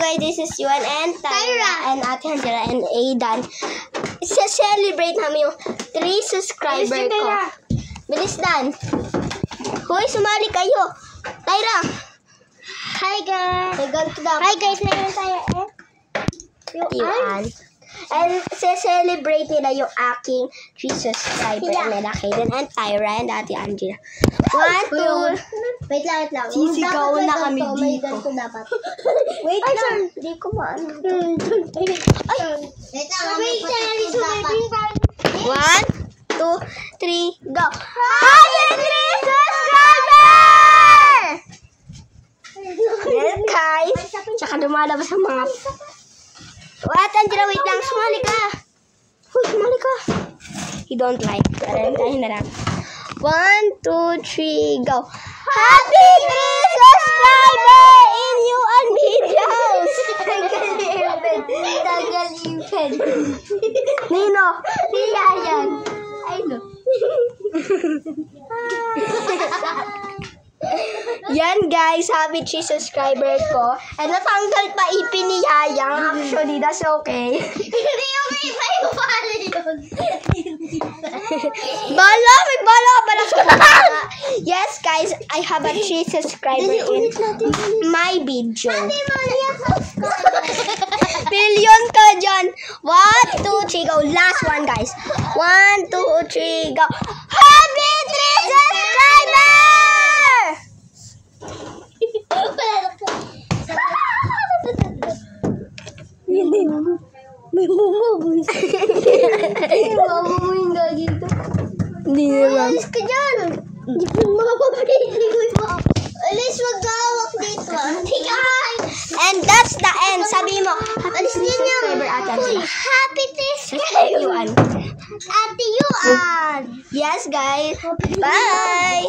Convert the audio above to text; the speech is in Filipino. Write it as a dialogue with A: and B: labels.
A: guys, this is Yuan and Tyra and Ate Angela and Aidan. Celebrate namin yung 3 subscriber ko. Bilis Dan. Hoy, sumali kayo. Tyra.
B: Hi guys. Hi guys, ngayon tayo
A: Yuan. And celebrate nila yung aking 3 subscriber nila Aidan and Tyra and Ate Angela. 1, 2.
B: Wait lang.
A: Sisigaw na kami dito.
B: Wait lang.
A: Hindi ko maano.
B: Ay! Wait lang.
A: 1, 2, 3, go! Happy 3 subscriber! Yes, guys. Tsaka dumalabas ang mga... What? Angela, wait lang. Sumali ka. Uy, sumali ka. You don't like. Tahin na lang. 1, 2, 3, go! Happy 3 subscriber in you and videos! Tagalipin. Nino? Si Yayan. I know. Yan guys, happy 3 subscriber ko. And natanggal pa ipin ni Yayang. Actually, that's okay.
B: Hindi yung iba yung pala yun.
A: Bala! May bala ka pala sa mga. Yes guys, I have a 3 subscriber in my video. Billion ka dyan. 1, 2, 3, go. Last one guys. 1, 2, 3, go. Happy 3 subscriber! May mamamoy. May mamamoy nga dito. Hindi naman.
B: Alis ka dyan. Hindi ko mapapili mo. Alis, mag-awak dito.
A: And that's the end. Sabi mo, happy 3 subscriber Ate Angela.
B: Happy 3 subscriber.
A: Yuan.
B: Ate Yuan.
A: Yes guys. Bye.